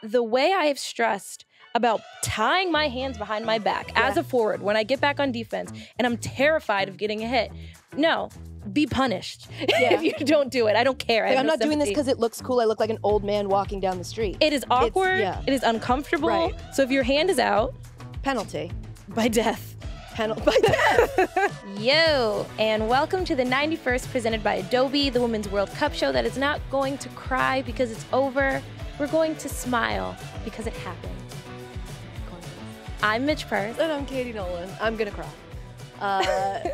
The way I have stressed about tying my hands behind my back as a forward when I get back on defense and I'm terrified of getting a hit. No, be punished if you don't do it. I don't care. Like, I'm not doing this because it looks cool. I look like an old man walking down the street. It is awkward. It is uncomfortable. Right. So if your hand is out, penalty. By death. Penalty by death. Yo, and welcome to the 91st presented by Adobe, the Women's World Cup show that is not going to cry because it's over. We're going to smile because it happened. I'm Midge Purce. And I'm Katie Nolan. I'm going to cry.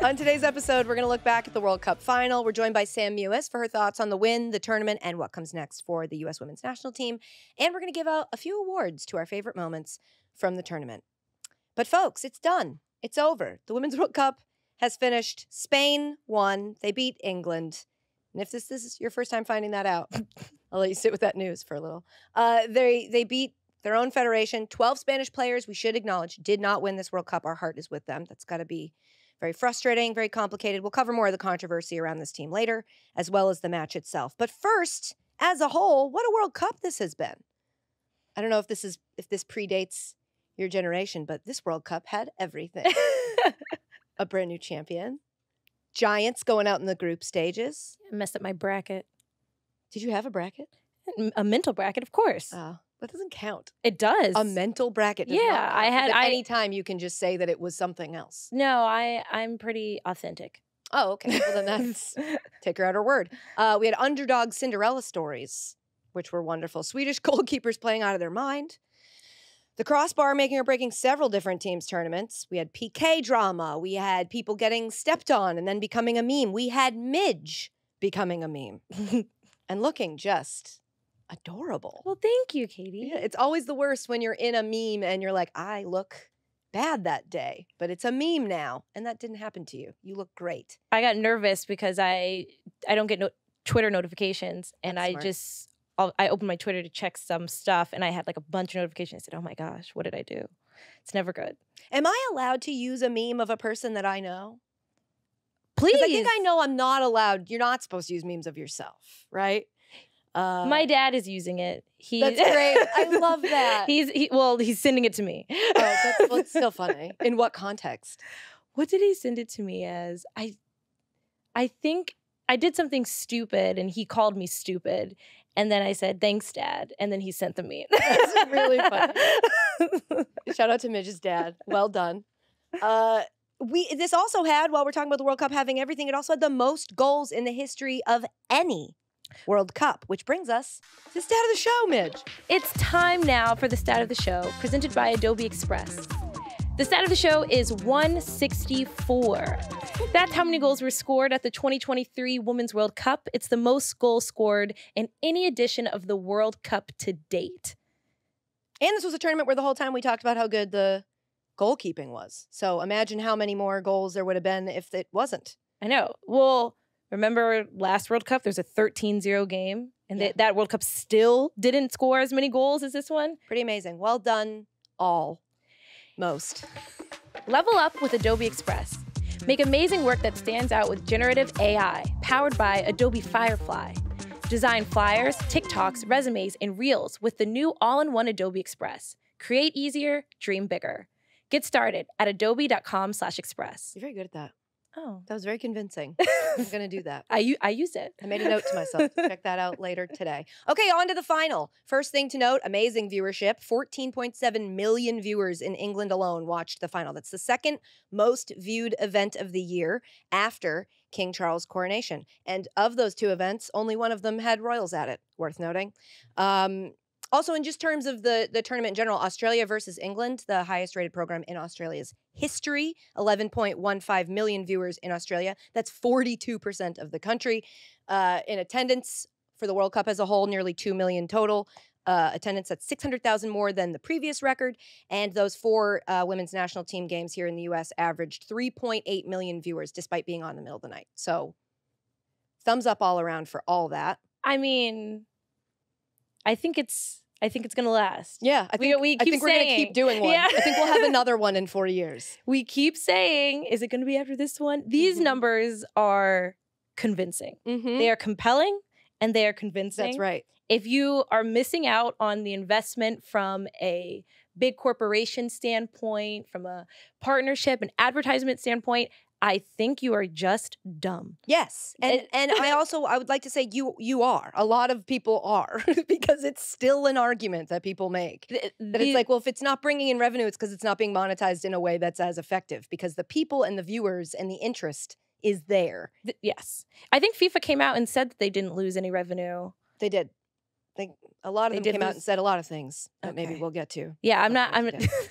On today's episode, we're going to look back at the World Cup final. We're joined by Sam Mewis for her thoughts on the win, the tournament, and what comes next for the U.S. women's national team. And we're going to give out a few awards to our favorite moments from the tournament. But folks, it's done. It's over. The Women's World Cup has finished. Spain won. They beat England. And if this is your first time finding that out, I'll let you sit with that news for a little. They beat their own federation. 12 Spanish players, we should acknowledge, did not win this World Cup. Our heart is with them. That's got to be very frustrating, very complicated. We'll cover more of the controversy around this team later, as well as the match itself. But first, as a whole, what a World Cup this has been. I don't know if this predates your generation, but this World Cup had everything. A brand new champion. Giants going out in the group stages. I messed up my bracket. Did you have a bracket? A mental bracket, of course. Oh, that doesn't count. It does. A mental bracket does not count. I had... any time you can just say that it was something else. No, I'm pretty authentic. Oh, okay. Well, then that's... take her at her word. We had underdog Cinderella stories, which were wonderful. Swedish goalkeepers playing out of their mind. The crossbar making or breaking several different teams' tournaments. We had PK drama. We had people getting stepped on and then becoming a meme. We had Midge becoming a meme and looking just adorable. Well, thank you, Katie. Yeah, it's always the worst when you're in a meme and you're like, I look bad that day, but it's a meme now. And that didn't happen to you. You look great. I got nervous because I don't get Twitter notifications, and That's smart. I opened my Twitter to check some stuff, and I had like a bunch of notifications. I said, oh my gosh, what did I do? It's never good. Am I allowed to use a meme of a person that I know? Please. Because I think I know I'm not allowed. You're not supposed to use memes of yourself, right? My dad is using it. That's great. I love that. He's sending it to me. Oh, it's still funny. In what context? What did he send it to me as? I think I did something stupid, and he called me stupid. And then I said, thanks, Dad. And then he sent the meme. That's really funny. Shout out to Midge's dad. Well done. This also had, while we're talking about the World Cup having everything, it also had the most goals in the history of any World Cup, which brings us to the stat of the show, Midge. It's time now for the stat of the show, presented by Adobe Express. The stat of the show is 164. That's how many goals were scored at the 2023 Women's World Cup. It's the most goals scored in any edition of the World Cup to date. And this was a tournament where the whole time we talked about how good the goalkeeping was. So imagine how many more goals there would have been if it wasn't. I know. Well, remember last World Cup, there's a 13-0 game, and that World Cup still didn't score as many goals as this one. Pretty amazing. Well done, all. Most. Level up with Adobe Express. Make amazing work that stands out with generative AI, powered by Adobe Firefly. Design flyers, TikToks, resumes, and reels with the new all-in-one Adobe Express. Create easier, dream bigger. Get started at adobe.com/express. You're very good at that. Oh. That was very convincing. I'm going to do that. I used it. I made a note to myself to check that out later today. Okay, on to the final. First thing to note, amazing viewership. 14.7 million viewers in England alone watched the final. That's the second most viewed event of the year after King Charles' coronation. And of those two events, only one of them had royals at it, worth noting. Also, in just terms of the tournament in general, Australia versus England, the highest rated program in Australia's history, 11.15 million viewers in Australia. That's 42% of the country. In attendance for the World Cup as a whole, nearly 2 million total. Attendance at 600,000 more than the previous record. And those four women's national team games here in the U.S. averaged 3.8 million viewers, despite being on in the middle of the night. So, thumbs up all around for all that. I mean, I think it's gonna last. Yeah, I think we're gonna keep doing one. Yeah. I think we'll have another one in 4 years. We keep saying, is it gonna be after this one? These numbers are convincing. They are compelling and they are convincing. That's right. if you are missing out on the investment from a big corporation standpoint, from a partnership, an advertisement standpoint, I think you are just dumb. Yes. And I would like to say you are. A lot of people are because it's still an argument that people make. That it's like, well, if it's not bringing in revenue, it's because it's not being monetized in a way that's as effective because the people and the viewers and the interest is there. Yes. I think FIFA came out and said that they didn't lose any revenue. They did. A lot of them came out and said a lot of things that maybe we'll get to. Yeah,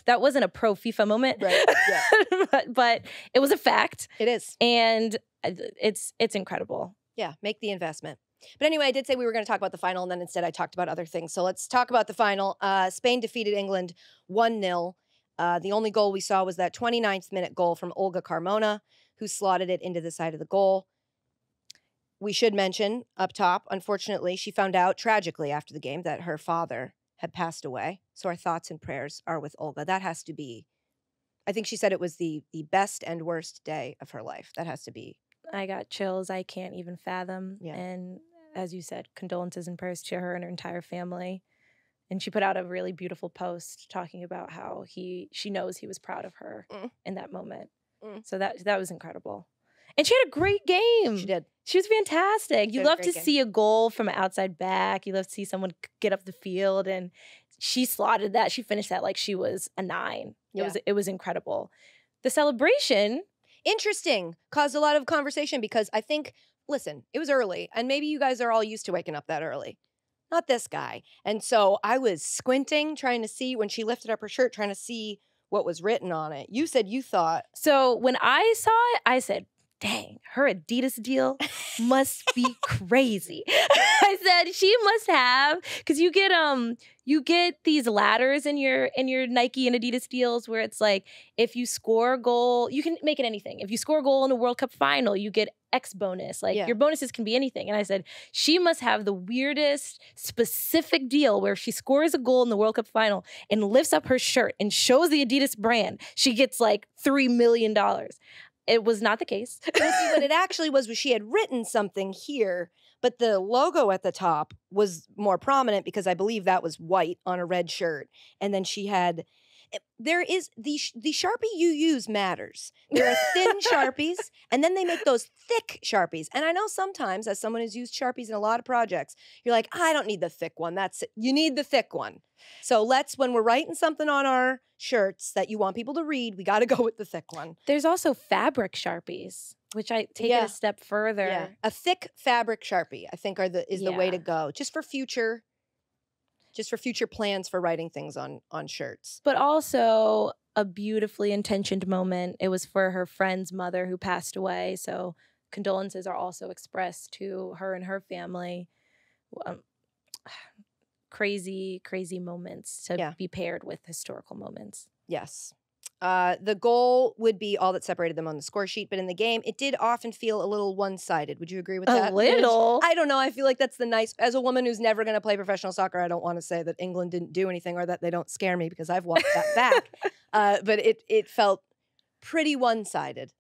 that wasn't a pro FIFA moment. Right. Yeah. but it was a fact. It is. And it's incredible. Yeah, make the investment. But anyway, I did say we were going to talk about the final, and then instead I talked about other things. So let's talk about the final. Spain defeated England 1-0. The only goal we saw was that 29th minute goal from Olga Carmona, who slotted it into the side of the goal. We should mention up top, unfortunately, she found out tragically after the game that her father had passed away. So our thoughts and prayers are with Olga. That has to be, I think she said it was the best and worst day of her life. That has to be. I got chills I can't even fathom. Yeah. And as you said, condolences and prayers to her and her entire family. And she put out a really beautiful post talking about how she knows he was proud of her in that moment. So that was incredible. And she had a great game. She did. She was fantastic. You love to see a goal from an outside back. You love to see someone get up the field. And she slotted that. She finished that like she was a 9. It was incredible. The celebration. Interesting. Caused a lot of conversation because I think, listen, it was early. And maybe you guys are all used to waking up that early. Not this guy. And so I was squinting, trying to see when she lifted up her shirt, trying to see what was written on it. You said you thought. So when I saw it, I said, dang, her Adidas deal must be crazy. I said she must have, because you get these ladders in your Nike and Adidas deals where it's like if you score a goal, you can make it anything. If you score a goal in a World Cup final, you get X bonus. Like your bonuses can be anything. And I said she must have the weirdest specific deal where if she scores a goal in the World Cup final and lifts up her shirt and shows the Adidas brand, she gets like $3 million. It was not the case. Well, see, what it actually was she had written something here, but the logo at the top was more prominent because I believe that was white on a red shirt. And then she had, there is, the Sharpie you use matters. There are thin Sharpies, and then they make those thick Sharpies. And I know sometimes, as someone who's used Sharpies in a lot of projects, you're like, I don't need the thick one. That's it. You need the thick one. So when we're writing something on our shirts that you want people to read, we got to go with the thick one. There's also fabric Sharpies, which I take it a step further. Yeah. A thick fabric Sharpie, I think, is the way to go, just for future plans for writing things on shirts. But also a beautifully intentioned moment. It was for her friend's mother who passed away, so condolences are also expressed to her and her family. Crazy, crazy moments to be paired with historical moments. Yes. The goal would be all that separated them on the score sheet, but in the game, it did often feel a little one-sided. Would you agree with that? A little? I don't know. I feel like that's as a woman who's never going to play professional soccer, I don't want to say that England didn't do anything or that they don't scare me because I've watched that back. But it felt pretty one-sided.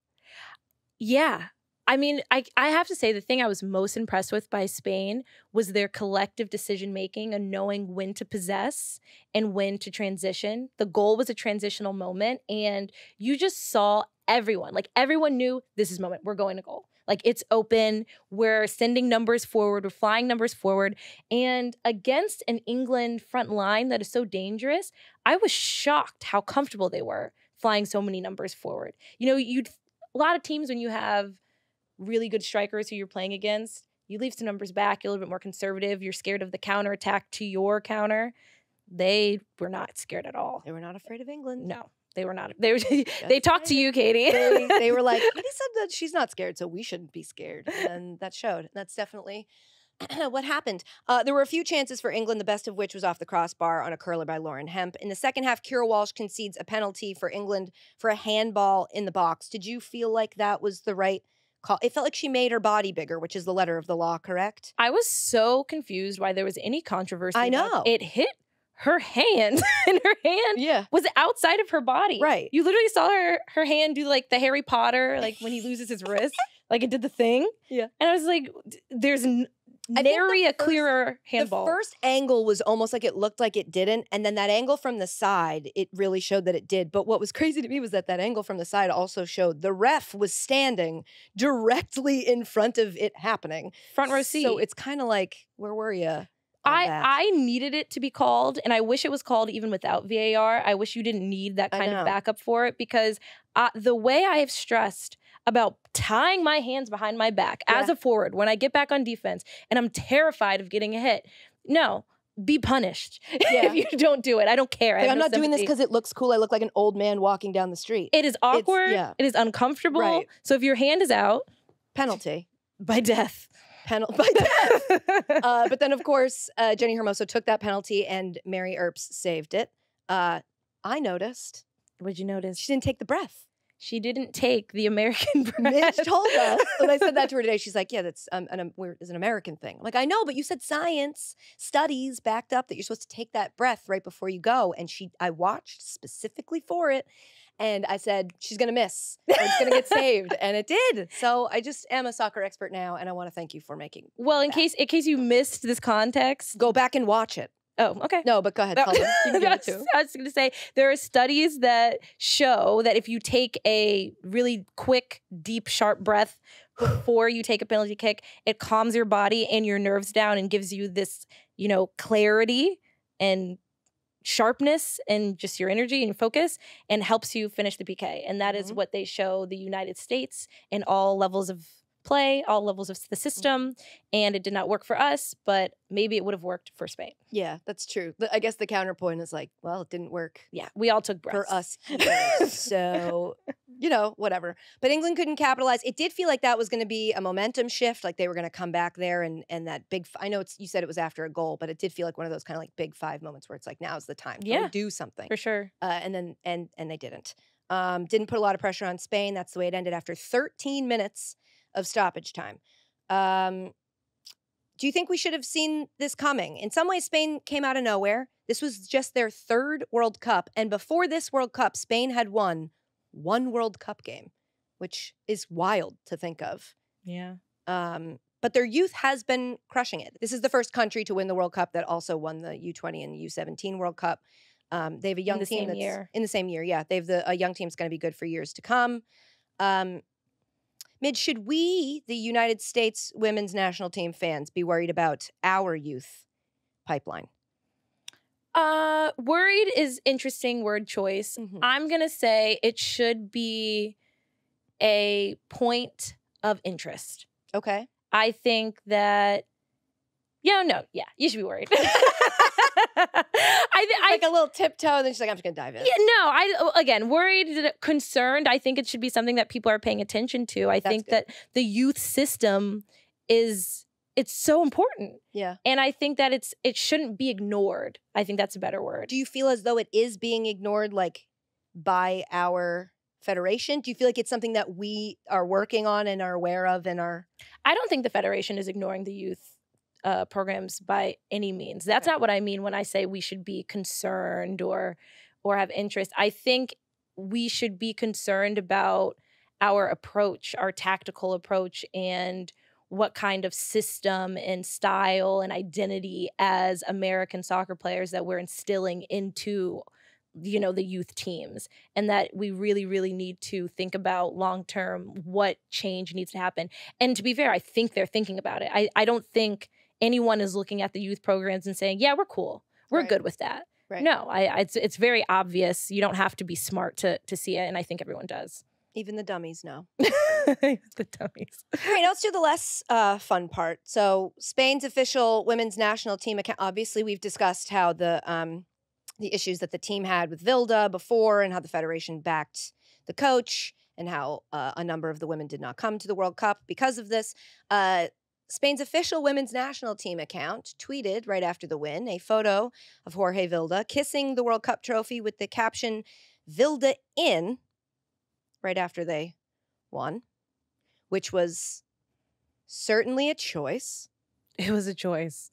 Yeah. I mean, I have to say the thing I was most impressed with by Spain was their collective decision-making and knowing when to possess and when to transition. The goal was a transitional moment, and you just saw everyone. Like, everyone knew this is moment. We're going to goal. Like, it's open. We're sending numbers forward. We're flying numbers forward. And against an England front line that is so dangerous, I was shocked how comfortable they were flying so many numbers forward. You know, a lot of teams, when you have really good strikers who you're playing against, you leave some numbers back, you're a little bit more conservative, you're scared of the counterattack to your counter. They were not scared at all. They were not afraid of England. No, they were not. They talked to you, Katie. They were like, Katie said that she's not scared, so we shouldn't be scared. And that showed. That's definitely what happened. There were a few chances for England, the best of which was off the crossbar on a curler by Lauren Hemp. In the second half, Keira Walsh concedes a penalty for England for a handball in the box. Did you feel like that was the right call? It felt like she made her body bigger, which is the letter of the law, correct? I was so confused why there was any controversy. I know. It hit her hand, and her hand was outside of her body. Right. You literally saw her hand do like the Harry Potter, like when he loses his wrist, like it did the thing. Yeah. And I was like, nary a clearer handball. The first angle was almost like it looked like it didn't. And then that angle from the side, it really showed that it did. But what was crazy to me was that angle from the side also showed the ref was standing directly in front of it happening. Front row seat. So it's kind of like, where were you? I needed it to be called, and I wish it was called even without VAR. I wish you didn't need that kind of backup for it, because the way I have stressed about tying my hands behind my back as a forward when I get back on defense, and I'm terrified of getting a hit. No, be punished if you don't do it. I don't care. Like, I'm not doing this because it looks cool. I look like an old man walking down the street. It is awkward. It is uncomfortable. Right. So if your hand is out, penalty by death. By death. But then, of course, Jenny Hermoso took that penalty and Mary Earps saved it. I noticed. What did you notice? She didn't take the breath. She didn't take the American breath. Midge told us. When I said that to her today, she's like, yeah, that's an American thing. I'm like, I know, but you said science studies backed up that you're supposed to take that breath right before you go. And I watched specifically for it. And I said, she's going to miss. It's going to get saved. And it did. So I just am a soccer expert now. And I want to thank you for making Well, in case you missed this context. Go back and watch it. Oh, okay. No, but go ahead. Tell them. You can give it too. I was going to say, there are studies that show that if you take a really quick, deep, sharp breath before you take a penalty kick, it calms your body and your nerves down and gives you this, clarity and sharpness and just your energy and your focus, and helps you finish the PK. And that is what they show the United States in all levels of play, all levels of the system. And it did not work for us, but maybe it would have worked for Spain. Yeah, that's true. I guess the counterpoint is like, well, it didn't work. Yeah, we all took breaths. For us here. So, whatever. But England couldn't capitalize. It did feel like that was going to be a momentum shift, like they were going to come back there and that big, I know you said it was after a goal, but it did feel like one of those kind of like big 5 moments where it's like, now's the time to do something. For sure. And they didn't. Didn't put a lot of pressure on Spain. That's the way it ended after 13 minutes of stoppage time. Do you think we should have seen this coming? In some ways, Spain came out of nowhere. This was just their 3rd World Cup. And before this World Cup, Spain had won 1 World Cup game, which is wild to think of. Yeah. But their youth has been crushing it. This is the first country to win the World Cup that also won the U20 and U17 World Cup. They have a young team that's in the same year. Yeah, they have a young team that's going to be good for years to come. Midge, should we, the United States women's national team fans, be worried about our youth pipeline? Worried is interesting word choice. I'm going to say it should be a point of interest. Okay. I think that, you should be worried. Like a little tiptoe, and then she's like, I'm just going to dive in. Yeah, no, again, worried, concerned. I think it should be something that people are paying attention to. I think that the youth system it's so important. Yeah. And I think that it shouldn't be ignored. I think that's a better word. Do you feel as though it is being ignored, like, by our federation? Do you feel like it's something that we are working on and are aware of and are... I don't think the federation is ignoring the youth programs by any means. That's not what I mean when I say we should be concerned or have interest. I think we should be concerned about our approach, our tactical approach, and what kind of system and style and identity as American soccer players that we're instilling into the youth teams, and that we really, really need to think about long-term what change needs to happen. And to be fair, I think they're thinking about it. I don't think anyone is looking at the youth programs and saying, yeah, we're cool. We're good with that. Right. No, it's very obvious. You don't have to be smart to see it, and I think everyone does. Even the dummies know. The dummies. All right, let's do the less fun part. So Spain's official women's national team account, obviously we've discussed how the issues that the team had with Vilda before and how the federation backed the coach and how a number of the women did not come to the World Cup because of this. Spain's official women's national team account tweeted right after the win a photo of Jorge Vilda kissing the World Cup trophy with the caption, "Vilda in," right after they won, which was certainly a choice. It was a choice.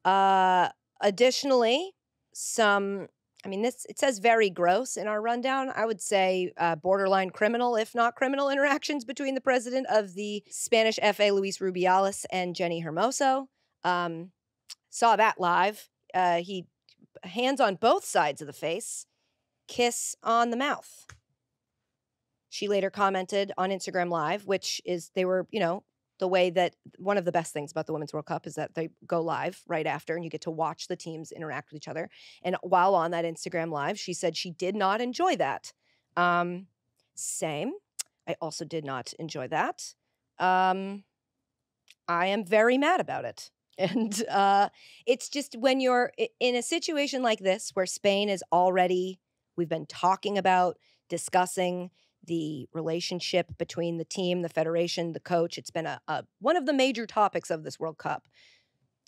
Additionally, some I mean, it says very gross in our rundown. I would say borderline criminal, if not criminal, interactions between the president of the Spanish F.A., Luis Rubiales, and Jenny Hermoso. Saw that live. He hands on both sides of the face, kiss on the mouth. She later commented on Instagram Live, which is they were, the way that one of the best things about the Women's World Cup is that they go live right after and you get to watch the teams interact with each other. And while on that Instagram Live, she said she did not enjoy that. Same. I also did not enjoy that. I am very mad about it. And it's just when you're in a situation like this where Spain is already, we've been talking about, discussing the relationship between the team, the federation, the coach. It's been one of the major topics of this World Cup.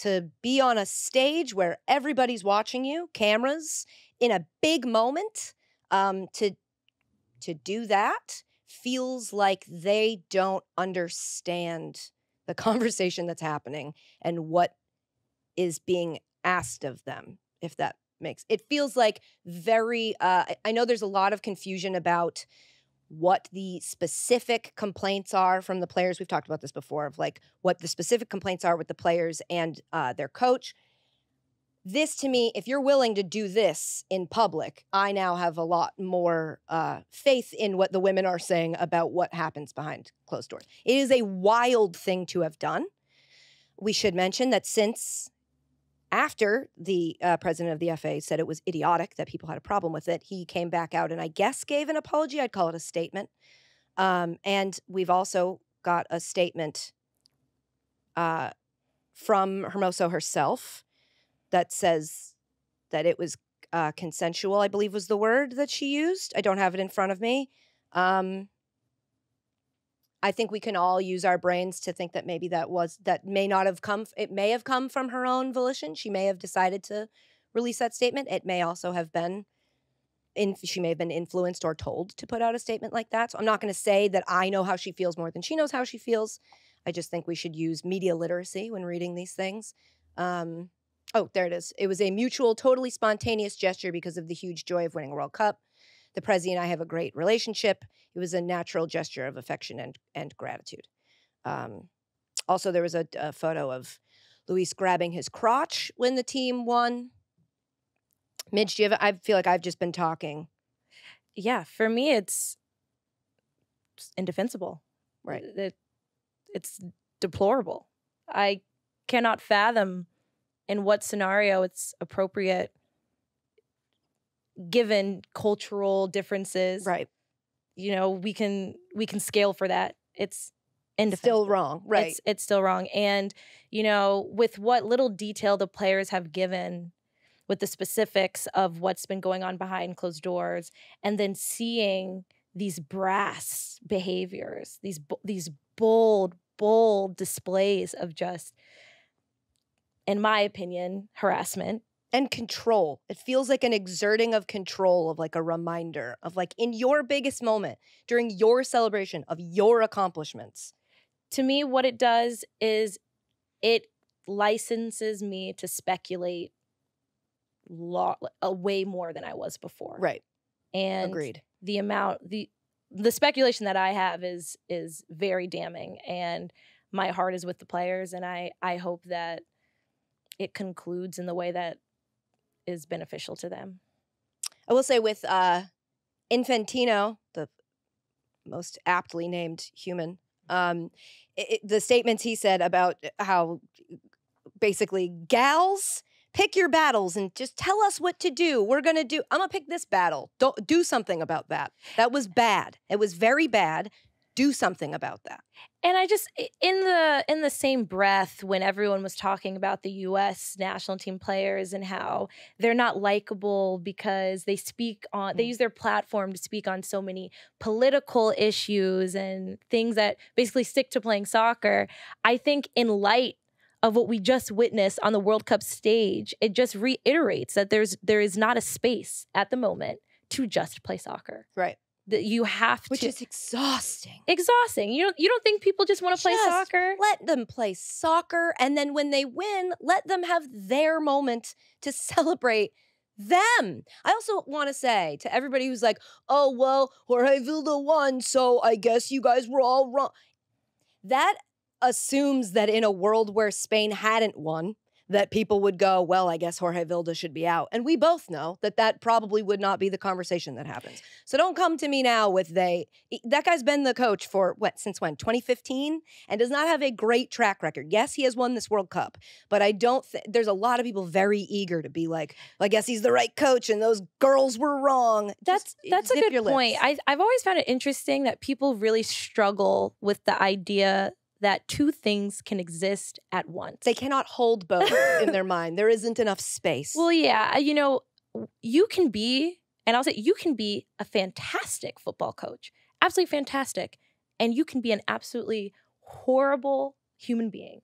To be on a stage where everybody's watching you, cameras, in a big moment, to do that feels like they don't understand the conversation that's happening and what is being asked of them, if that makes it feels like very I know there's a lot of confusion about what the specific complaints are from the players. We've talked about this before, of like what the specific complaints are with the players and their coach. This, to me, if you're willing to do this in public, I now have a lot more faith in what the women are saying about what happens behind closed doors. It is a wild thing to have done. We should mention that since after the president of the FA said it was idiotic, that people had a problem with it, he came back out and I guess gave an apology. I'd call it a statement. And we've also got a statement from Hermoso herself that says that it was consensual, I believe was the word that she used. I don't have it in front of me. I think we can all use our brains to think that maybe that may not have come, it may have come from her own volition. She may have decided to release that statement. It may also have been, she may have been influenced or told to put out a statement like that. So I'm not going to say that I know how she feels more than she knows how she feels. I just think we should use media literacy when reading these things. Oh, there it is. It was a mutual, totally spontaneous gesture because of the huge joy of winning a World Cup. The President and I have a great relationship. It was a natural gesture of affection and gratitude. Also, there was a photo of Luis grabbing his crotch when the team won. Midge, do you have? I feel like I've just been talking. Yeah, for me, it's indefensible. Right. It's deplorable. I cannot fathom in what scenario it's appropriate given cultural differences. Right. You know, we can scale for that. It's still wrong. Right. It's still wrong. And, you know, with what little detail the players have given with the specifics of what's been going on behind closed doors, and then seeing these brass behaviors, these bold displays of just, in my opinion, harassment. And control. It feels like an exerting of control, of like a reminder of like in your biggest moment, during your celebration of your accomplishments. To me, what it does is it licenses me to speculate way more than I was before. Right. And agreed. The amount, the speculation that I have is very damning, and my heart is with the players, and I hope that it concludes in the way that is beneficial to them. I will say with Infantino, the most aptly named human, the statements he said about how basically gals, pick your battles and just tell us what to do. I'm going to pick this battle. Don't do something about that. That was bad. It was very bad. Do something about that. And I just, in the same breath, when everyone was talking about the U.S. national team players and how they're not likable because they they use their platform to speak on so many political issues and things that basically stick to playing soccer, I think in light of what we just witnessed on the World Cup stage, it just reiterates that there is not a space at the moment to just play soccer. Right. That you have to, which is exhausting. Exhausting. You don't think people just want to play soccer? Let them play soccer, and then when they win, let them have their moment to celebrate them. I also want to say to everybody who's like, oh, well, Jorge Vilda won, so I guess you guys were all wrong. That assumes that in a world where Spain hadn't won, that people would go, well, I guess Jorge Vilda should be out. And we both know that that probably would not be the conversation that happens. So don't come to me now with that guy's been the coach for since when? 2015? And does not have a great track record. Yes, he has won this World Cup, but I don't there's a lot of people very eager to be like, I guess he's the right coach and those girls were wrong. That's a good point. I've always found it interesting that people really struggle with the idea that two things can exist at once. They cannot hold both in their mind. There isn't enough space. Well, yeah, you can be, and I'll say you can be a fantastic football coach, absolutely fantastic, and you can be an absolutely horrible human being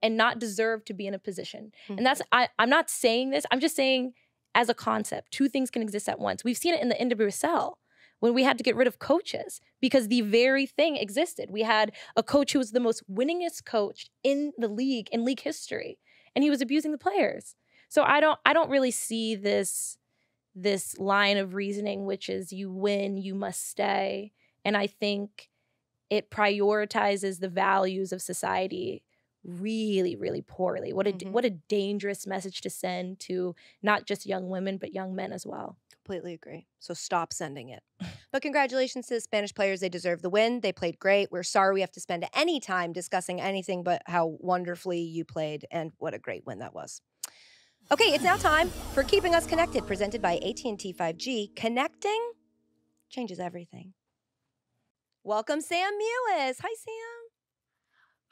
and not deserve to be in a position. And that's, I'm not saying this, I'm just saying as a concept, two things can exist at once. We've seen it in the NWSL. When we had to get rid of coaches because the very thing existed. We had a coach who was the most winningest coach in the league, in league history, and he was abusing the players. So I don't really see this line of reasoning, which is you win, you must stay. And I think it prioritizes the values of society really, really poorly. What a dangerous message to send to not just young women, but young men as well. Completely agree. So stop sending it. But congratulations to the Spanish players. They deserve the win. They played great. We're sorry we have to spend any time discussing anything but how wonderfully you played and what a great win that was. Okay, it's now time for Keeping Us Connected, presented by AT&T 5G. Connecting changes everything. Welcome, Sam Mewis. Hi, Sam.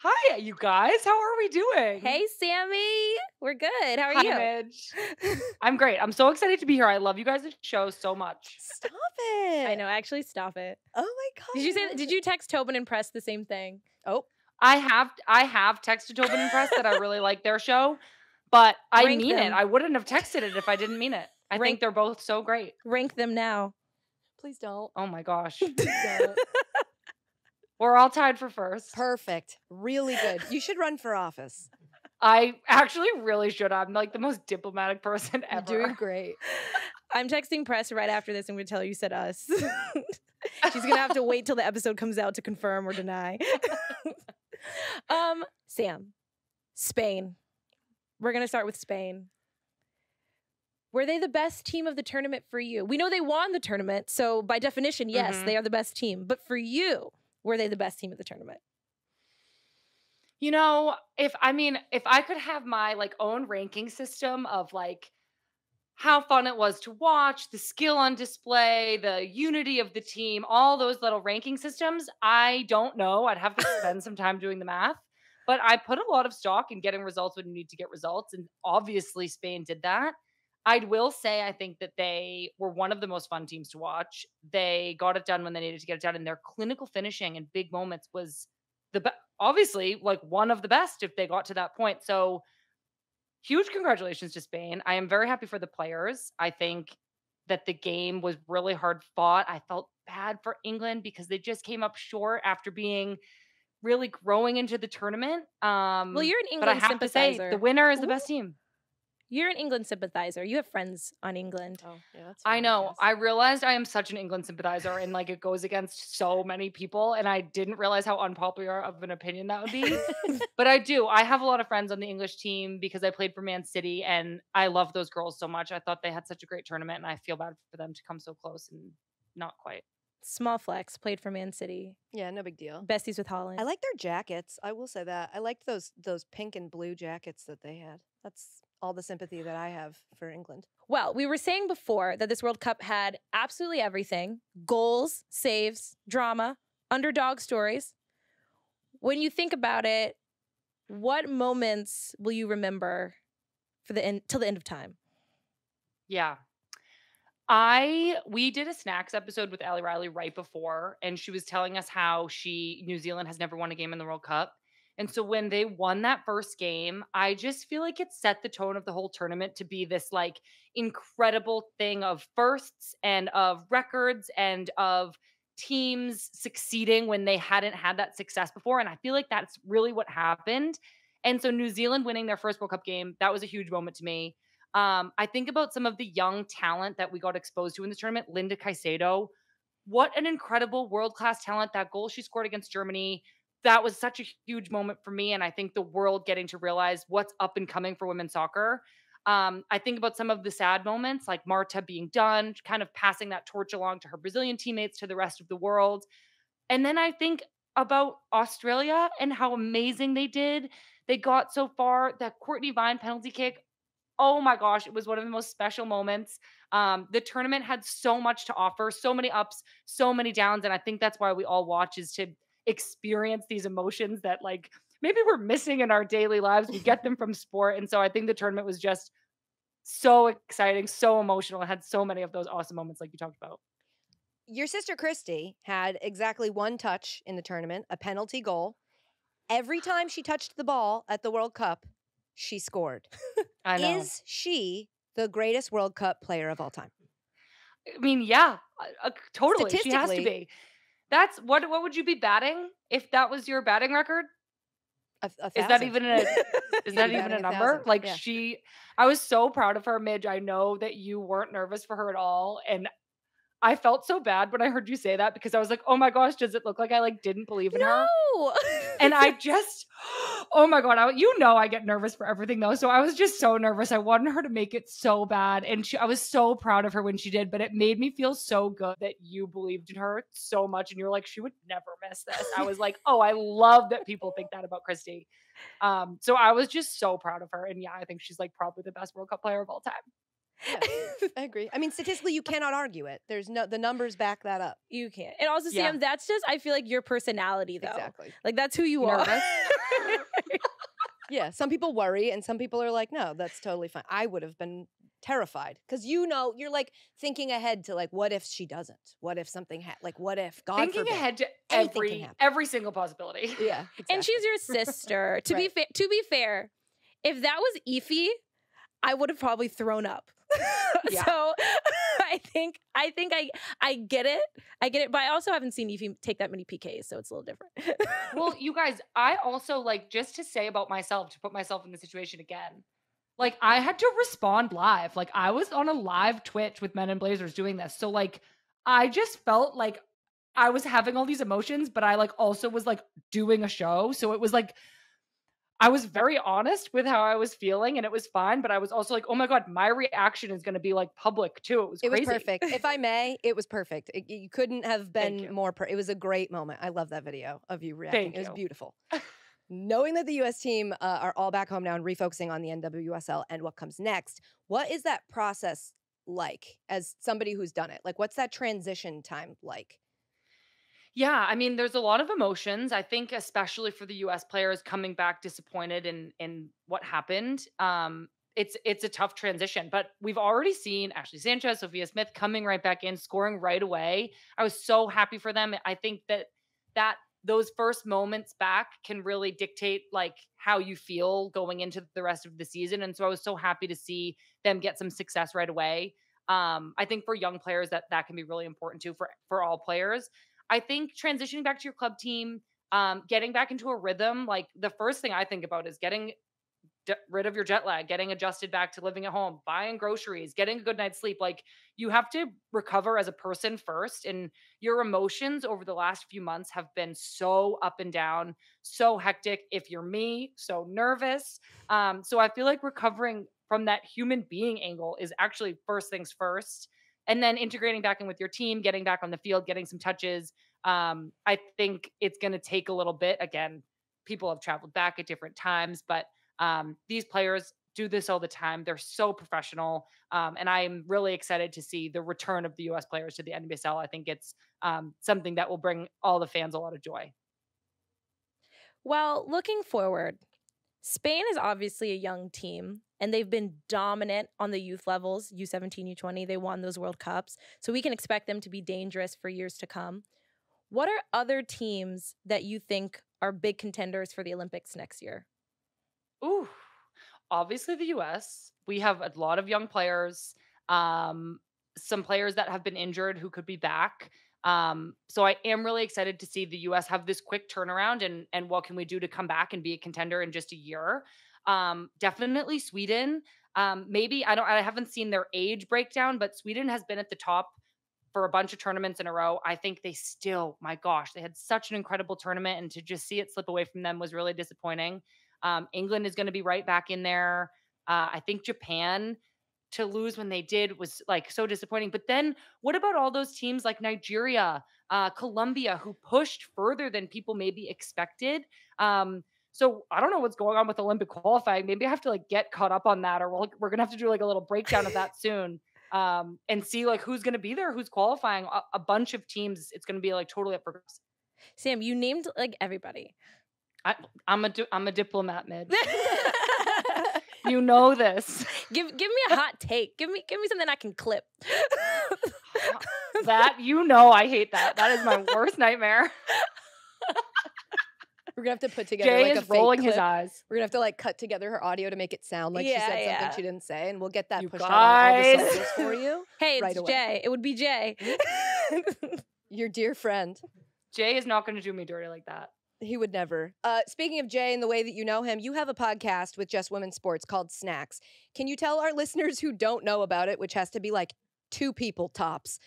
Hi, you guys. How are we doing? Hey, Sammy. We're good. How are you? Hi, Midge. I'm great. I'm so excited to be here. I love you guys' show so much. Stop it. I know. Actually, stop it. Oh my God. Did you text Tobin and Press the same thing? Oh. I have texted Tobin and Press that I really like their show, but I mean it. I wouldn't have texted it if I didn't mean it. I think they're both so great. Rank them now. Please don't. Oh my gosh. Please don't. We're all tied for first. Perfect. Really good. You should run for office. I actually really should. I'm like the most diplomatic person ever. You're doing great. I'm texting Press right after this and going to tell her you said us. She's going to have to wait till the episode comes out to confirm or deny. Sam, Spain. We're going to start with Spain. Were they the best team of the tournament for you? We know they won the tournament, so by definition, yes, they are the best team. But for you, were they the best team of the tournament? You know, if I could have my own ranking system of how fun it was to watch, the skill on display, the unity of the team, all those little ranking systems, I don't know. I'd have to spend some time doing the math. But I put a lot of stock in getting results when you need to get results. And obviously Spain did that. I will say I think that they were one of the most fun teams to watch. They got it done when they needed to get it done. And their clinical finishing in big moments was obviously one of the best if they got to that point. So huge congratulations to Spain. I am very happy for the players. I think that the game was really hard fought. I felt bad for England because they just came up short after being really growing into the tournament. Well, you're an England but I have sympathizer. to say, the winner is the best team. You're an England sympathizer. You have friends on England. Oh, yeah, that's I know. I realized I am such an England sympathizer and it goes against so many people. And I didn't realize how unpopular of an opinion that would be. But I do. I have a lot of friends on the English team because I played for Man City and I love those girls so much. I thought they had such a great tournament and I feel bad for them to come so close and not quite. Small flex, played for Man City. Yeah, no big deal. Besties with Holland. I like their jackets. I will say that. I liked those pink and blue jackets that they had. That's all the sympathy that I have for England. Well, we were saying before that this World Cup had absolutely everything. Goals, saves, drama, underdog stories. When you think about it, what moments will you remember for till the end of time? Yeah. We did a snacks episode with Allie Riley right before, and she was telling us how New Zealand has never won a game in the World Cup. And so when they won that first game, I just feel like it set the tone of the whole tournament to be this incredible thing of firsts and of records and of teams succeeding when they hadn't had that success before. And I feel like that's really what happened. And so New Zealand winning their first World Cup game, that was a huge moment to me. I think about some of the young talent that we got exposed to in the tournament. Linda Caicedo, what an incredible world-class talent. That goal she scored against Germany, that was such a huge moment for me, and I think the world getting to realize what's up and coming for women's soccer. I think about some of the sad moments, like Marta being done, kind of passing that torch along to her Brazilian teammates, to the rest of the world. And then I think about Australia and how amazing they did. They got so far. That Courtney Vine penalty kick, oh my gosh, it was one of the most special moments. The tournament had so much to offer, so many ups, so many downs. And I think that's why we all watch, is to experience these emotions that like maybe we're missing in our daily lives. We get them from sport. And so I think the tournament was just so exciting, so emotional, and had so many of those awesome moments like you talked about. Your sister Kristie had exactly one touch in the tournament, a penalty goal. Every time she touched the ball at the World Cup, she scored. I know. Is she the greatest World Cup player of all time? I mean, yeah, totally. She has to Statistically- be. That's what would you be batting if that was your batting record? A Is that thousand. even a is that Maybe even a batting number? 1,000, Like yeah. I was so proud of her, Midge. I know that you weren't nervous for her at all, and I felt so bad when I heard you say that, because I was like, "Oh my gosh, does it look like I like didn't believe in her?" No. And I just, oh my God, I get nervous for everything though. So I was just so nervous. I wanted her to make it so bad. And I was so proud of her when she did, but it made me feel so good that you believed in her so much. And you were like, she would never miss this. I was like, oh, I love that people think that about Kristie. So I was just so proud of her. And yeah, I think she's like probably the best World Cup player of all time. Yeah, I agree. I mean, statistically, you cannot argue it. The numbers back that up. You can't. And also, Yeah. Sam, that's just, I feel like, your personality, though. Exactly. Like, that's who you are. Nervous. Yeah, some people worry and some people are like, no, that's totally fine. I would have been terrified because you're like thinking ahead to like, what if she doesn't? What if something like, what if God Thinking forbid? ahead to anything can happen. every single possibility. Yeah, And exactly. she's your sister. To Right. be fair, if that was Ify, I would have probably thrown up. Yeah. So I think I get it. I get it, but I also haven't seen Ify take that many PKs, so it's a little different. Well, you guys, I also like, just to say about myself, to put myself in the situation again, like I had to respond live. Like I was on a live Twitch with Men in Blazers doing this. So like I just felt like I was having all these emotions, but I like also was like doing a show. So it was like I was very honest with how I was feeling, and it was fine, but I was also like, oh my God, my reaction is going to be like public too. It was It was crazy. perfect. If I may, it was perfect. You couldn't have Thank been you. more. It was a great moment. I love that video of you reacting. Thank It was you. beautiful. Knowing that the U.S. team are all back home now and refocusing on the NWSL and what comes next, what is that process like as somebody who's done it? Like, what's that transition time like? Yeah, I mean, there's a lot of emotions. I think, especially for the U.S. players coming back disappointed in what happened. It's a tough transition, but we've already seen Ashley Sanchez, Sophia Smith coming right back in, scoring right away. I was so happy for them. I think that those first moments back can really dictate like how you feel going into the rest of the season. And so I was so happy to see them get some success right away. I think for young players that can be really important too, for all players. I think transitioning back to your club team, getting back into a rhythm, like the first thing I think about is getting rid of your jet lag, getting adjusted back to living at home, buying groceries, getting a good night's sleep. Like you have to recover as a person first. And your emotions over the last few months have been so up and down, so hectic. If you're me, so nervous. So I feel like recovering from that human being angle is actually first things first. And then integrating back in with your team, getting back on the field, getting some touches. I think it's going to take a little bit. Again, people have traveled back at different times, but these players do this all the time. They're so professional. And I'm really excited to see the return of the U.S. players to the NWSL. I think it's something that will bring all the fans a lot of joy. Well, looking forward, Spain is obviously a young team, and they've been dominant on the youth levels, U17, U20. They won those World Cups. So we can expect them to be dangerous for years to come. What are other teams that you think are big contenders for the Olympics next year? Ooh, obviously the U.S. We have a lot of young players, some players that have been injured who could be back. So I am really excited to see the U.S. have this quick turnaround and what can we do to come back and be a contender in just a year. Definitely Sweden. Maybe I haven't seen their age breakdown, but Sweden has been at the top for a bunch of tournaments in a row. I think they still, my gosh, they had such an incredible tournament, and to just see it slip away from them was really disappointing. England is going to be right back in there. I think Japan, to lose when they did, was like so disappointing. But then what about all those teams like Nigeria, Colombia, who pushed further than people maybe expected? So I don't know what's going on with Olympic qualifying. Maybe I have to like get caught up on that, or we're gonna have to do like a little breakdown of that soon. And see like who's going to be there, who's qualifying. A bunch of teams. It's going to be like totally up for grabs. Sam, you named like everybody. I'm a diplomat, Midge. You know this. Give me a hot take. Give me something I can clip. That, you know, I hate that. That is my worst nightmare. We're gonna have to put together Jay like a is fake rolling clip. his eyes. We're gonna have to like cut together her audio to make it sound like she said something she didn't say, and we'll get that You pushed out on all the guys. socials for you. Hey, right it's away. Jay. It would be Jay. Your dear friend. Jay is not going to do me dirty like that. He would never. Speaking of Jay and the way that you know him, you have a podcast with Just Women's Sports called Snacks. Can you tell our listeners who don't know about it, which has to be like 2 people tops,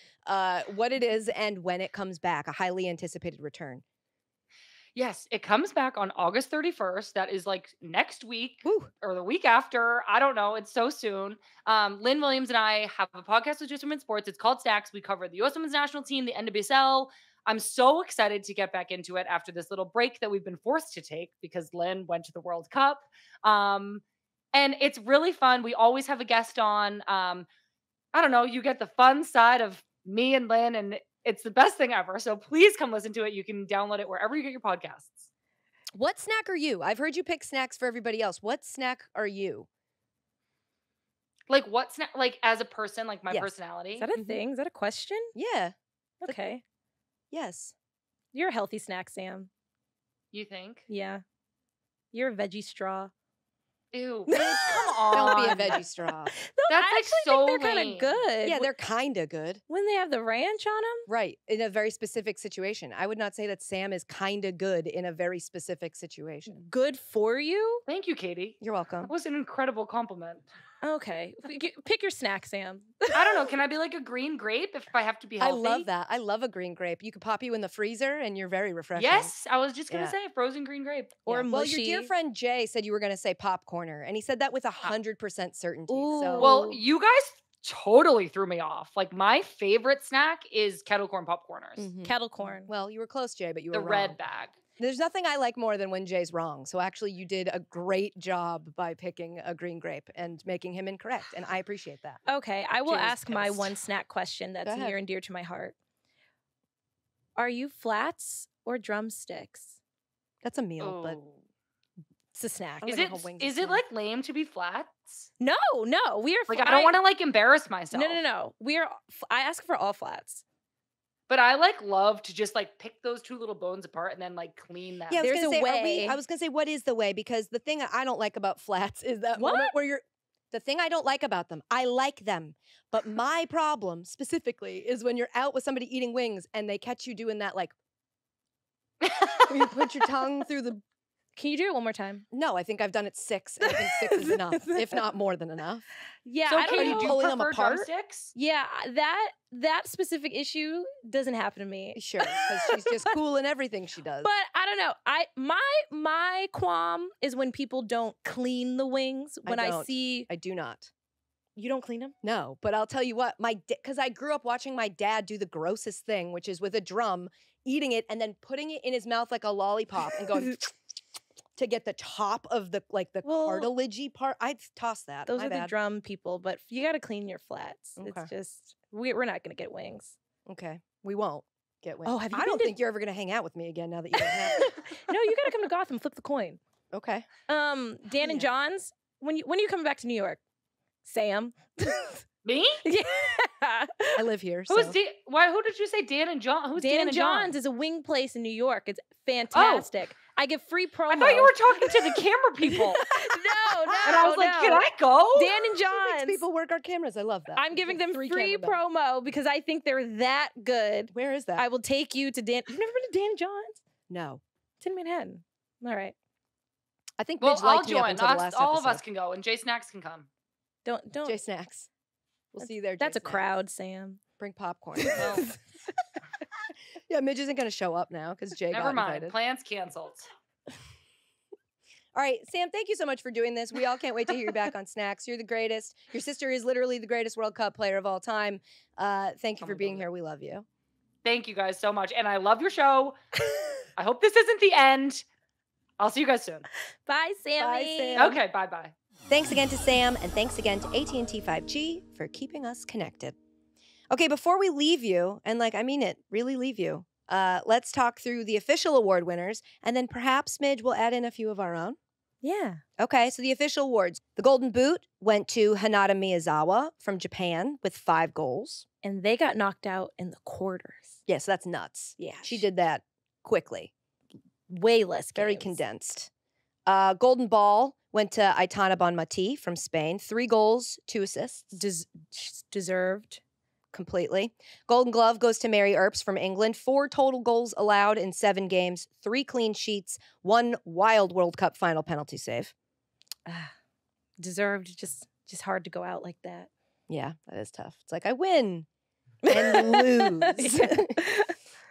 what it is and when it comes back? A highly anticipated return. Yes, it comes back on August 31st. That is like next week. Woo. Or the week after. I don't know. It's so soon. Lynn Williams and I have a podcast with Just Women's Sports. It's called Snacks. We cover the U.S. Women's National Team, the NWSL. I'm so excited to get back into it after this little break that we've been forced to take because Lynn went to the World Cup. And it's really fun. We always have a guest on. I don't know. You get the fun side of me and Lynn, and it's the best thing ever. So please come listen to it. You can download it wherever you get your podcasts. What snack are you? I've heard you pick snacks for everybody else. What snack are you? Like what snack? Like as a person, like my Yes. personality. Is that a thing? Is that a question? Yeah. Okay. Yes. You're a healthy snack, Sam. You think? Yeah. You're a veggie straw. Ew, bitch, come on. Don't be a veggie straw. No, That's, I like, actually so think they're kind lame. of good. Yeah, they're kind of good. when they have the ranch on them. Right. In a very specific situation. I would not say that Sam is kind of good in a very specific situation. Good for you. Thank you, Katie. You're welcome. That was an incredible compliment. Okay, pick your snack, Sam. I don't know. Can I be like a green grape if I have to be I healthy? love that. I love a green grape. You could pop you in the freezer and you're very refreshing. Yes, I was just gonna Yeah. say frozen green grape. Or Yeah. Well, your dear mushy. friend Jay said you were going to say popcorner, and he said that with 100% certainty. So, Ooh. Well, you guys totally threw me off. Like my favorite snack is kettle corn popcorners. Mhm. Kettle corn. Well, you were close, Jay, but you The were red wrong. bag. There's nothing I like more than when Jay's wrong. So actually, you did a great job by picking a green grape and making him incorrect, and I appreciate that. Okay, I will Jay's ask my pissed. one snack question that's ahead. near and dear to my heart. Are you flats or drumsticks? That's a meal, but Oh. It's a snack. I'm Is gonna it have wings is this it like lame to be flats? No, we are Like I don't want to like embarrass myself. No. I ask for all flats. But I like love to just like pick those two little bones apart and then like clean them. yeah, I was There's gonna a say, way. I was gonna say, what is the way? Because the thing I don't like about flats is that moment What? where you're. The thing I don't like about them, I like them, but my problem specifically is when you're out with somebody eating wings and they catch you doing that, like where you put your tongue through the. Can you do it one more time? No, I think I've done it 6, and I think 6 is enough, if not more than enough. Yeah, So I Katie, don't do know. you pulling them prefer apart? drumsticks? Yeah, that specific issue doesn't happen to me. Sure, because she's just cool in everything she does. But I don't know. My qualm is when people don't clean the wings. When I don't. see I do not. you don't clean them. No, but I'll tell you what, because I grew up watching my dad do the grossest thing, which is with a drum, eating it and then putting it in his mouth like a lollipop and going to get the top of the Well, cartilagey part. I'd toss that. Those My are bad. the drum people, but you got to clean your flats. Okay. It's just we're not gonna get wings. Okay, we won't get wings. Oh, have you I been don't to- think you're ever gonna hang out with me again now that you don't have it. No, you gotta come to Gotham. Flip the coin. Okay. Dan yeah. and John's. When are you coming back to New York? Sam. Me? Yeah. I live here. Who is so- who did you say Dan and John? Who's Dan and John's is a wing place in New York. It's fantastic. I get free promo. I thought you were talking to the camera people. No, And I was like, can I go? Dan and Makes John's. people work our cameras. I love that. I'm giving them 3 free cameramen. promo because I think they're that good. Where is that? I will take you to Dan. You've never been to Dan and John's? No. It's in Manhattan. All right. I think Well, Midge I'll liked me up join. until the last All of us episode. can go, and Jay Snacks can come. Don't. Jay Snacks. We'll see you there, Jay That's a Snacks. crowd, Sam. Bring popcorn. Well, yeah, Midge isn't going to show up now because Jay Never got mind. invited. Plans canceled. All right, Sam, thank you so much for doing this. We all can't wait to hear you back on Snacks. You're the greatest. Your sister is literally the greatest World Cup player of all time. Thank you for being here. We love you. Thank you guys so much. And I love your show. I hope this isn't the end. I'll see you guys soon. Bye, Sammy. Bye, Sam. Okay, bye-bye. Thanks again to Sam, and thanks again to AT&T 5G for keeping us connected. Okay, before we leave you, and I mean it, really leave you, let's talk through the official award winners, and then perhaps, Midge, we'll add in a few of our own. Yeah. Okay, so the official awards. The Golden Boot went to Hinata Miyazawa from Japan with 5 goals. And they got knocked out in the quarters. Yeah, so that's nuts. Yeah. She did that quickly. Way less Very games. condensed. Golden Ball went to Aitana Bonmati from Spain. 3 goals, 2 assists. Deserved. Completely. Golden Glove goes to Mary Earps from England. 4 total goals allowed in 7 games, 3 clean sheets, 1 wild World Cup final penalty save. Deserved. Just hard to go out like that. Yeah, that is tough. It's like I win and lose.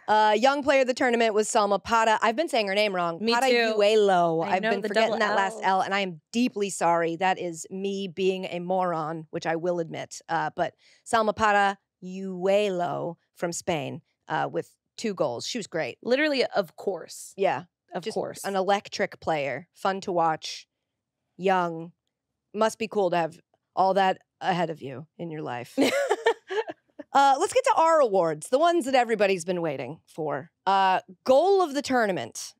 Young player of the tournament was Salma Pata. I've been saying her name wrong. Me Pata too. Uelo. I've know, been the forgetting double that last L. L, and I am deeply sorry. That is me being a moron, which I will admit. But Salma Pata Uelo from Spain with 2 goals. She was great. Literally, of course. Yeah. Of Just course. an electric player. Fun to watch. Young. Must be cool to have all that ahead of you in your life. Let's get to our awards, the ones that everybody's been waiting for. Goal of the tournament.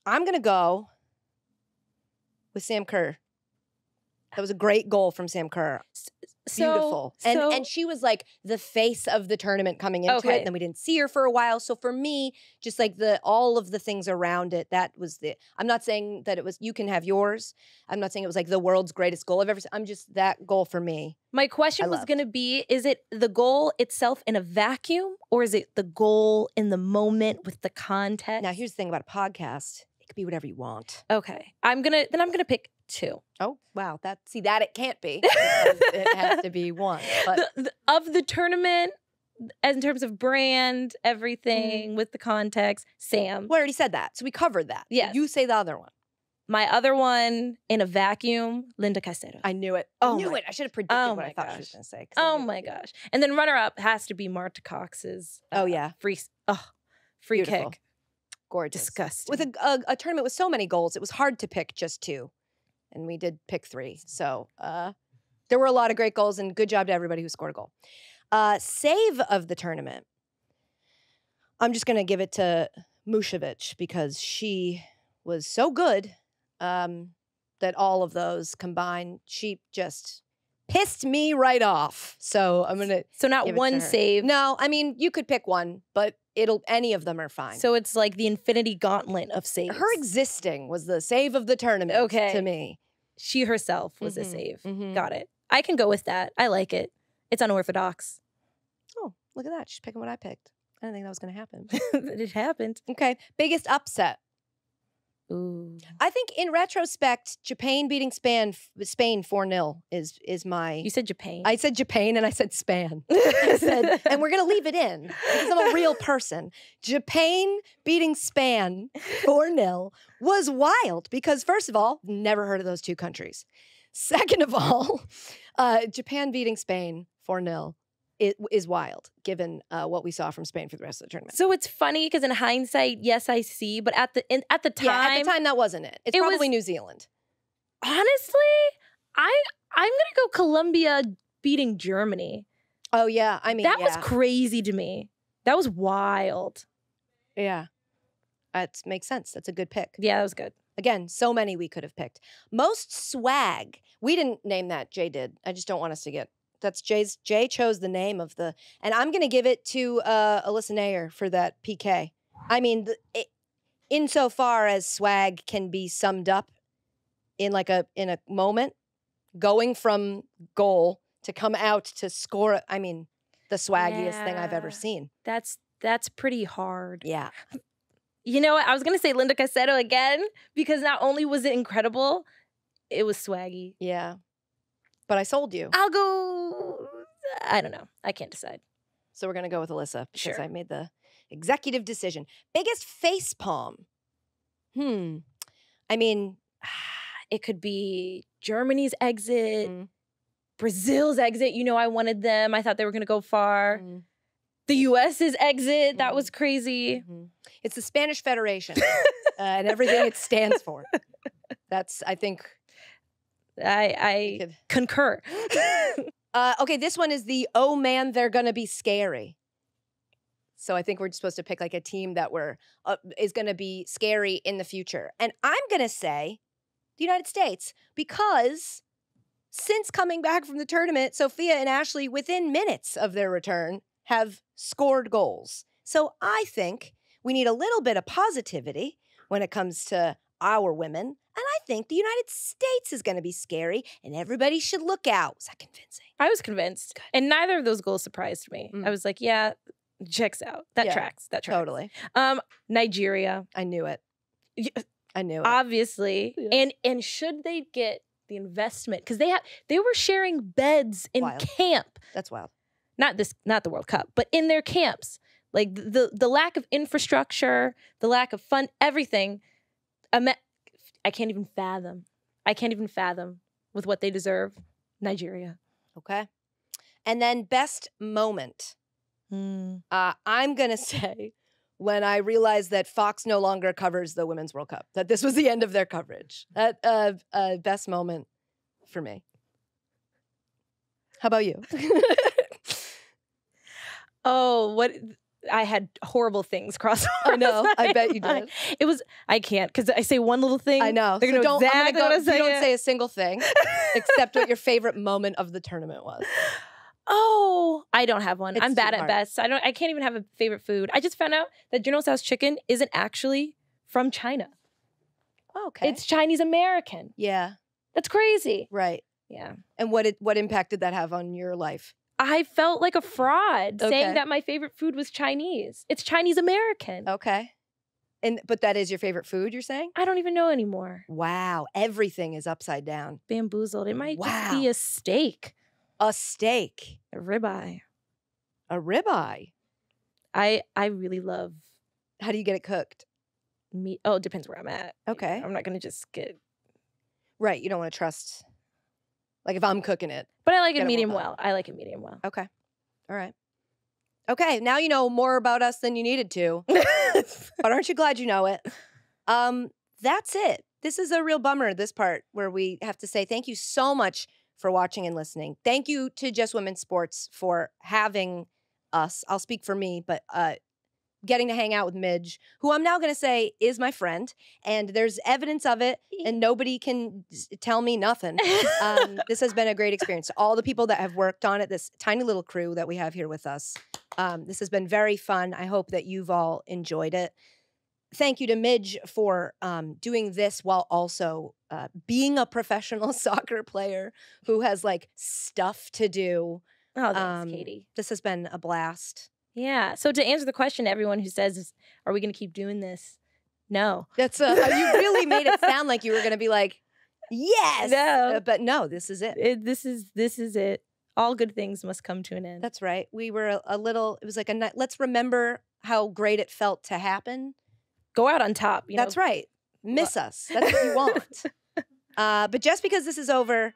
I'm going to go with Sam Kerr. That was a great goal from Sam Kerr. Beautiful. And she was like the face of the tournament coming into it. And then we didn't see her for a while. So for me, just like all of the things around it, that was I'm not saying that it was, you can have yours. I'm not saying it was like the world's greatest goal I've ever seen. I'm just that goal for me. My question was going to be, is it the goal itself in a vacuum or is it the goal in the moment with the context? Now, here's the thing about a podcast. It could be whatever you want. Okay. I'm going to pick 2. Oh, wow. That it can't be. It has to be 1. But Of the tournament, as in terms of brand, everything with the context, Sam. we already said that. So we covered that. Yes. You say the other one. My other one, in a vacuum, Linda Caicedo. I knew it. I knew it. I should have predicted what I thought she was going to say. Oh my gosh. And then runner-up has to be Marta Cox's free Beautiful. kick. Gorgeous. Disgusting. With a tournament with so many goals, it was hard to pick just 2. And we did pick 3. So there were a lot of great goals, and good job to everybody who scored a goal. Save of the tournament. I'm just going to give it to Mušović because she was so good that all of those combined, she just pissed me right off. So I'm going to So not one save. No, I mean, you could pick one, but any of them are fine. So it's like the infinity gauntlet of saves. Her existing was the save of the tournament to me. She herself was a save. Got it. I can go with that. I like it. It's unorthodox. Oh, look at that. She's picking what I picked. I didn't think that was going to happen. It happened. Okay. Biggest upset. Ooh. I think in retrospect, Japan beating Spain 4-0 is my... You said Japan. I said Japan and I said Span. I said, and we're going to leave it in because I'm a real person. Japan beating Span 4-0 was wild because, first of all, never heard of those 2 countries. Second of all, Japan beating Spain 4-0 is wild, given what we saw from Spain for the rest of the tournament. So it's funny because in hindsight, yes, I see, but at the time, at the time, that wasn't it. It's probably New Zealand. Honestly, I'm gonna go Colombia beating Germany. Oh yeah, I mean that was crazy to me. That was wild. Yeah, that makes sense. That's a good pick. Yeah, that was good. Again, so many we could have picked. Most swag. We didn't name that. Jay did. I just don't want us to get. That's Jay chose the name of the, and I'm going to give it to Alyssa Nair for that PK. I mean, insofar as swag can be summed up in in a moment, going from goal to come out to score. I mean, the swaggiest thing I've ever seen. That's pretty hard. Yeah. You know what? I was going to say Linda Caicedo again because not only was it incredible, it was swaggy. Yeah. But I sold you. I'll go. I don't know. I can't decide. So we're going to go with Alyssa because Sure. I made the executive decision. Biggest face palm. I mean, it could be Germany's exit, Mm. Brazil's exit. You know, I wanted them. I thought they were going to go far. The U.S.'s exit. That was crazy. It's the Spanish Federation and everything it stands for. That's, I think. I concur. Okay, this one is the, oh man, they're going to be scary. So I think we're supposed to pick like a team that is going to be scary in the future. And I'm going to say the United States because since coming back from the tournament, Sophia and Ashley, within minutes of their return, have scored goals. So I think we need a little bit of positivity when it comes to our women. And I think the United States is going to be scary and everybody should look out. Was that convincing? I was convinced. Good. And neither of those goals surprised me. I was like, yeah, checks out. That Yeah, tracks. That tracks. Totally. Nigeria. I knew it. I knew it. Obviously. Yeah. And should they get the investment? Because they were sharing beds in Wild. camp. That's wild. Not the World Cup, but in their camps. Like the lack of infrastructure, the lack of fun, everything. I can't even fathom. I can't even fathom with what they deserve. Nigeria. Okay. And then best moment. I'm going to say when I realized that Fox no longer covers the Women's World Cup, that this was the end of their coverage. That best moment for me. How about you? Oh, what? I had horrible things cross. I know. I bet you did. It was. I can't because I say one little thing. I know. They're So gonna exactly what I you say. don't say a single thing except what your favorite moment of the tournament was. Oh, I don't have one. It's I'm bad too at hard. best. I can't even have a favorite food. I just found out that General Tso's chicken isn't actually from China. Oh, okay. It's Chinese American. Yeah. That's crazy. Right. Yeah. And what impact did that have on your life? I felt like a fraud Okay. saying that my favorite food was Chinese. It's Chinese American. Okay. But that is your favorite food, you're saying? I don't even know anymore. Wow. Everything is upside down. Bamboozled. It might just Wow. be a steak, A steak. a ribeye. A ribeye. I really love How do you get it cooked? meat. Oh, it depends where I'm at. Okay. I'm not gonna just get. Right. You don't want to trust. Like if I'm cooking it. But I like Get it it medium well well. I like it medium well. Okay. All right. Okay. Now you know more about us than you needed to. But aren't you glad you know it? That's it. This is a real bummer, this part where we have to say thank you so much for watching and listening. Thank you to Just Women's Sports for having us. I'll speak for me, but getting to hang out with Midge, who I'm now going to say is my friend, and there's evidence of it, and nobody can tell me nothing. This has been a great experience. To all the people that have worked on it, this tiny little crew that we have here with us, this has been very fun. I hope that you've all enjoyed it. Thank you to Midge for doing this while also being a professional soccer player who has like stuff to do. Oh, thanks, Katie. This has been a blast. Yeah. So to answer the question, to everyone who says, "Are we going to keep doing this?" No. That's you really made it sound like you were going to be like, yes, No. but no, this is it. This is it. All good things must come to an end. That's right. We were a little. It was like let's remember how great it felt to happen. Go out on top. You That's know? right. Miss us. That's what you want. But just because this is over,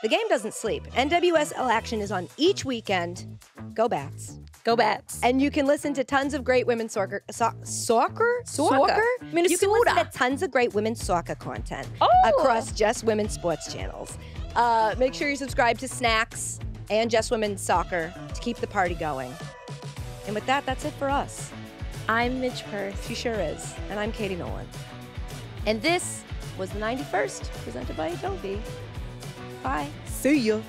the game doesn't sleep. NWSL action is on each weekend. Go Bats. Go Bats. And you can listen to tons of great women's soccer? Minnesota. You can listen to tons of great women's soccer content across Just Women's sports channels. Make sure you subscribe to Snacks and Just Women's Soccer to keep the party going. And with that, that's it for us. I'm Midge Purce. She sure is. And I'm Katie Nolan. And this was the 91st, presented by Adobe. Bye. See ya.